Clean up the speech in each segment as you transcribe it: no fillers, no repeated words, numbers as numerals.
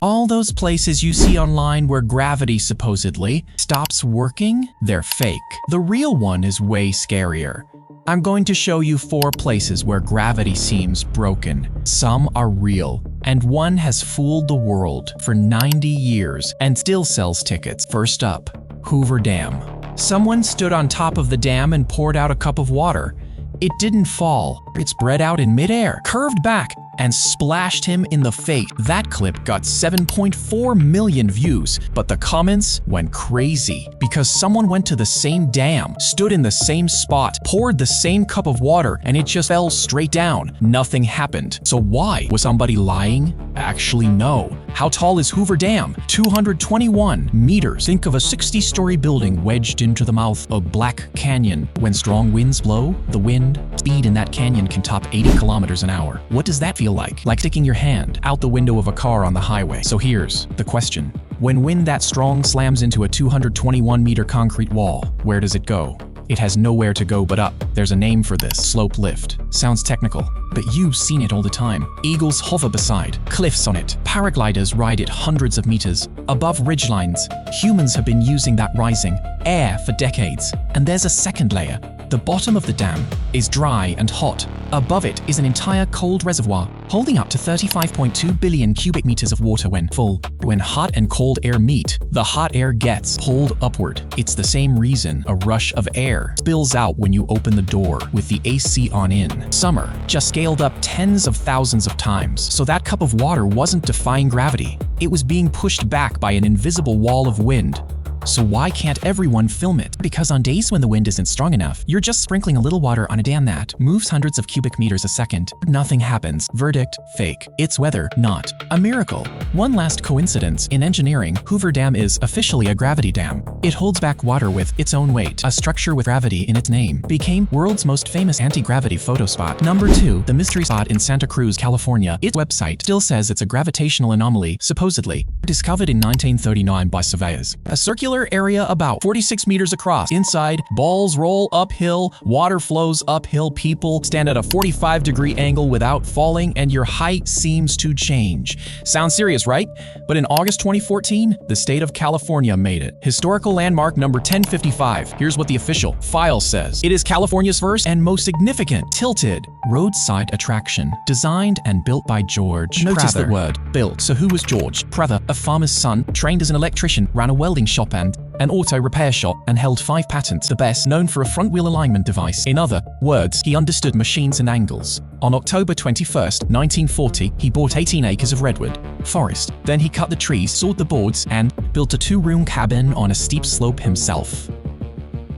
All those places you see online where gravity supposedly stops working, they're fake. The real one is way scarier. I'm going to show you 4 places where gravity seems broken. Some are real, and one has fooled the world for 90 years and still sells tickets. First up, Hoover Dam. Someone stood on top of the dam and poured out a cup of water. It didn't fall. It spread out in midair, curved back, and splashed him in the face. That clip got 7.4 million views, but the comments went crazy because someone went to the same dam, stood in the same spot, poured the same cup of water, and it just fell straight down. Nothing happened. So why? Was somebody lying? Actually, no. How tall is Hoover Dam? 221 meters. Think of a 60-story building wedged into the mouth of Black Canyon. When strong winds blow, the wind speed in that canyon can top 80 kilometers an hour. What does that feel like? Like sticking your hand out the window of a car on the highway. So here's the question. When wind that strong slams into a 221-meter concrete wall, where does it go? It has nowhere to go but up. There's a name for this. Slope lift. Sounds technical, but you've seen it all the time. Eagles hover beside cliffs on it. Paragliders ride it hundreds of meters above ridgelines. Humans have been using that rising air for decades. And there's a second layer. The bottom of the dam is dry and hot. Above it is an entire cold reservoir holding up to 35.2 billion cubic meters of water when full. When hot and cold air meet, the hot air gets pulled upward. It's the same reason a rush of air spills out when you open the door with the AC on in. Summer just scaled up tens of thousands of times, so that cup of water wasn't defying gravity. It was being pushed back by an invisible wall of wind. So why can't everyone film it? Because on days when the wind isn't strong enough, you're just sprinkling a little water on a dam that moves hundreds of cubic meters a second. Nothing happens. Verdict, fake. It's weather, not a miracle. One last coincidence in engineering, Hoover Dam is officially a gravity dam. It holds back water with its own weight. A structure with gravity in its name became world's most famous anti-gravity photo spot. Number 2, the mystery spot in Santa Cruz, California. Its website still says it's a gravitational anomaly, supposedly discovered in 1939 by surveyors. A circular area about 46 meters across. Inside, balls roll uphill, water flows uphill, people stand at a 45-degree angle without falling, and your height seems to change. Sounds serious, right? But in August 2014, the state of California made it. Historical landmark number 1055. Here's what the official file says. It is California's first and most significant tilted roadside attraction, designed and built by George Notice Prather. The word built. So who was George Prather? A farmer's son, trained as an electrician, ran a welding shop and an auto repair shop, and held 5 patents, the best known for a front-wheel alignment device. In other words, he understood machines and angles. On October 21st, 1940, he bought 18 acres of redwood forest. Then he cut the trees, sawed the boards, and built a 2-room cabin on a steep slope himself.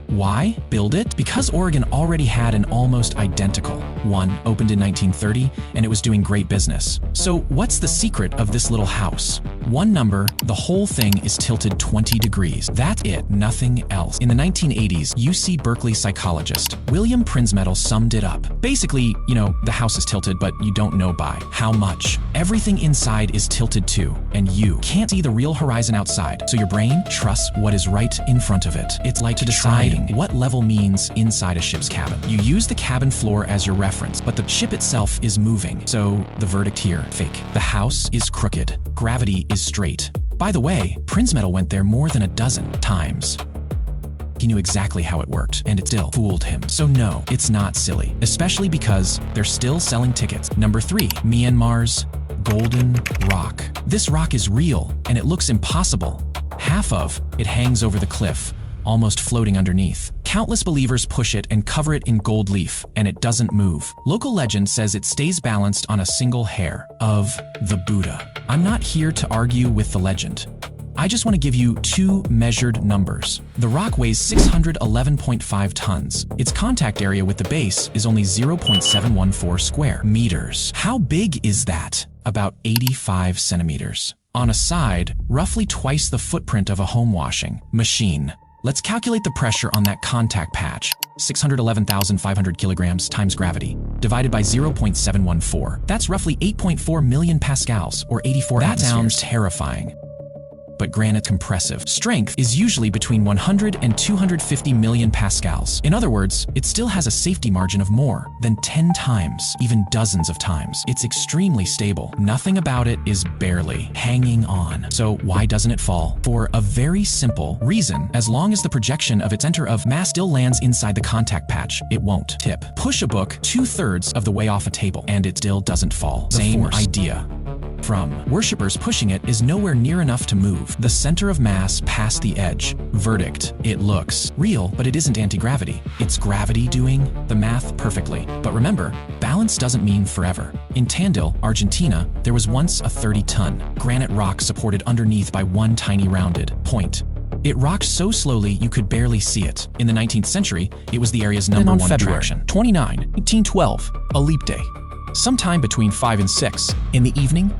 Why build it? Because Oregon already had an almost identical one, opened in 1930, and it was doing great business. So what's the secret of this little house? One number, the whole thing is tilted 20 degrees. That's it, nothing else. In the 1980s, UC Berkeley psychologist William Prinzmetal summed it up. Basically, the house is tilted, but you don't know by how much. Everything inside is tilted too, and you can't see the real horizon outside, so your brain trusts what is right in front of it. It's like deciding what level means inside a ship's cabin. You use the cabin floor as your reference, but the ship itself is moving. So the verdict here, fake. The house is crooked. Gravity is straight. By the way, Prinzmetal went there more than a dozen times. He knew exactly how it worked, and it still fooled him. So no, it's not silly, especially because they're still selling tickets. Number 3, Myanmar's Golden Rock. This rock is real, and it looks impossible. Half of it hangs over the cliff, almost floating underneath. Countless believers push it and cover it in gold leaf, and it doesn't move. Local legend says it stays balanced on a single hair of the Buddha. I'm not here to argue with the legend. I just want to give you 2 measured numbers. The rock weighs 611.5 tons. Its contact area with the base is only 0.714 square meters. How big is that? About 85 centimeters. On a side, roughly twice the footprint of a home washing machine. Let's calculate the pressure on that contact patch. 611,500 kilograms times gravity, divided by 0.714. That's roughly 8.4 million pascals, or 84 atmospheres. That sounds terrifying. but granite's compressive strength is usually between 100 and 250 million pascals. In other words, it still has a safety margin of more than 10 times, even dozens of times. It's extremely stable. Nothing about it is barely hanging on. So why doesn't it fall? For a very simple reason. As long as the projection of its center of mass still lands inside the contact patch, it won't tip. Push a book 2/3 of the way off a table, and it still doesn't fall. Same idea. From worshippers pushing it is nowhere near enough to move the center of mass past the edge. Verdict: it looks real, but it isn't anti-gravity. It's gravity doing the math perfectly. But remember, balance doesn't mean forever. In Tandil, Argentina, there was once a 30-ton granite rock supported underneath by one tiny rounded point. It rocked so slowly you could barely see it. In the 19th century, it was the area's number one attraction. 29, 1812, a leap day. Sometime between 5 and 6 in the evening,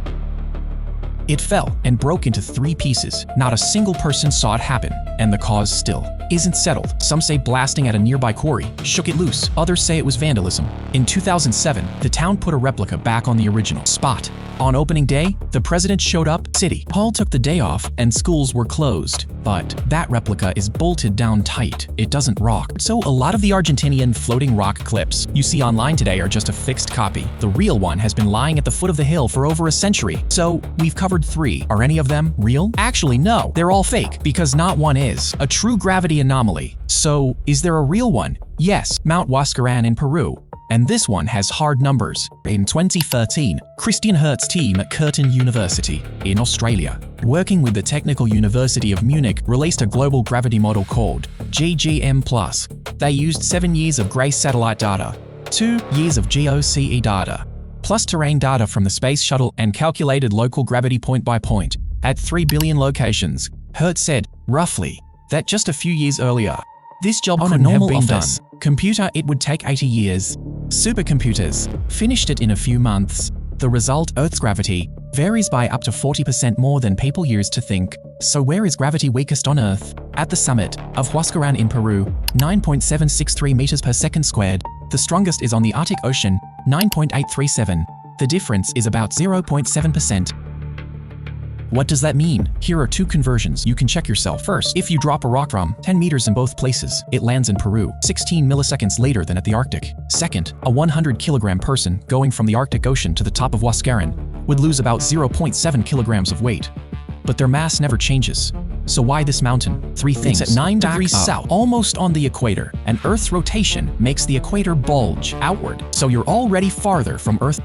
it fell and broke into 3 pieces. Not a single person saw it happen, and the cause still isn't settled. Some say blasting at a nearby quarry shook it loose. Others say it was vandalism. In 2007, the town put a replica back on the original spot. On opening day, the president showed up. City Hall took the day off and schools were closed. But that replica is bolted down tight. It doesn't rock. So a lot of the Argentinian floating rock clips you see online today are just a fixed copy. The real one has been lying at the foot of the hill for over a century. So we've covered 3. Are any of them real? Actually, no. They're all fake, because not one is a true gravity anomaly. So is there a real one? Yes, Mount Huascaran in Peru. And this one has hard numbers. In 2013, Christian Hertz's team at Curtin University in Australia, working with the Technical University of Munich, released a global gravity model called GGM+. They used 7 years of GRACE satellite data, 2 years of GOCE data, plus terrain data from the Space Shuttle, and calculated local gravity point by point at 3 billion locations. Hertz said, roughly, that just a few years earlier, this job couldn't have been done. Computer, it would take 80 years. Supercomputers finished it in a few months. The result, Earth's gravity, varies by up to 40% more than people used to think. So where is gravity weakest on Earth? At the summit of Huascaran in Peru, 9.763 meters per second squared. The strongest is on the Arctic Ocean, 9.837. The difference is about 0.7%. What does that mean? Here are 2 conversions you can check yourself. First, if you drop a rock from 10 meters in both places, it lands in Peru 16 milliseconds later than at the Arctic. Second, a 100-kilogram person going from the Arctic Ocean to the top of Huascaran would lose about 0.7 kilograms of weight. But their mass never changes. So why this mountain? 3 things. It's at 9 degrees south, almost on the equator, and Earth's rotation makes the equator bulge outward. So you're already farther from Earth.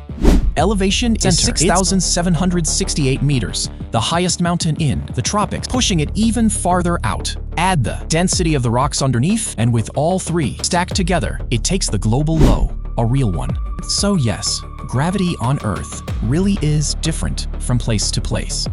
Elevation is 6,768 meters, the highest mountain in the tropics, pushing it even farther out. Add the density of the rocks underneath, and with all 3 stacked together, it takes the global low, a real one. So yes, gravity on Earth really is different from place to place.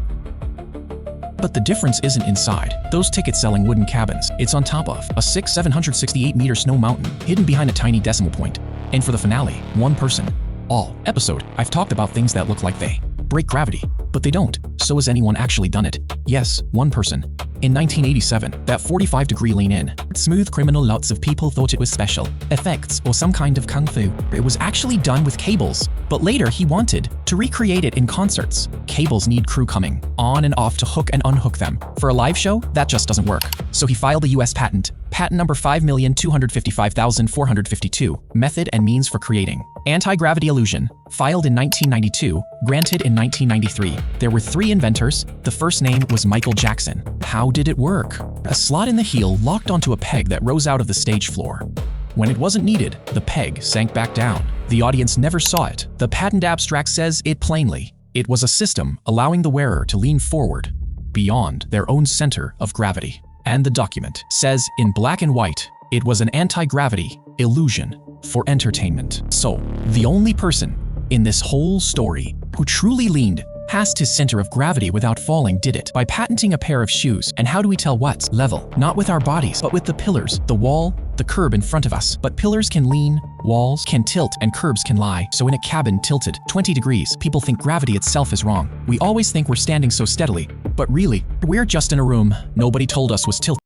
But the difference isn't inside those ticket-selling wooden cabins. It's on top of a 768-meter snow mountain, hidden behind a tiny decimal point. And for the finale, 1 person. All episode, I've talked about things that look like they break gravity, but they don't. So has anyone actually done it? Yes, 1 person. In 1987, that 45-degree lean-in, smooth criminal, lots of people thought it was special effects or some kind of kung fu. It was actually done with cables, but later he wanted to recreate it in concerts. Cables need crew coming on and off to hook and unhook them. For a live show, that just doesn't work. So he filed a US patent number 5,255,452, method and means for creating anti-gravity illusion, filed in 1992, granted in 1993. There were 3 inventors. The first name was Michael Jackson. How did it work? A slot in the heel locked onto a peg that rose out of the stage floor. When it wasn't needed, the peg sank back down. The audience never saw it. The patent abstract says it plainly. It was a system allowing the wearer to lean forward beyond their own center of gravity. And the document says in black and white, it was an anti-gravity illusion for entertainment. So, the only person in this whole story who truly leaned past his center of gravity without falling did it by patenting a pair of shoes. And how do we tell what's level? Not with our bodies, but with the pillars, the wall, the curb in front of us. But pillars can lean, walls can tilt, and curbs can lie. So in a cabin tilted 20 degrees, people think gravity itself is wrong. We always think we're standing so steadily, but really, we're just in a room nobody told us was tilted.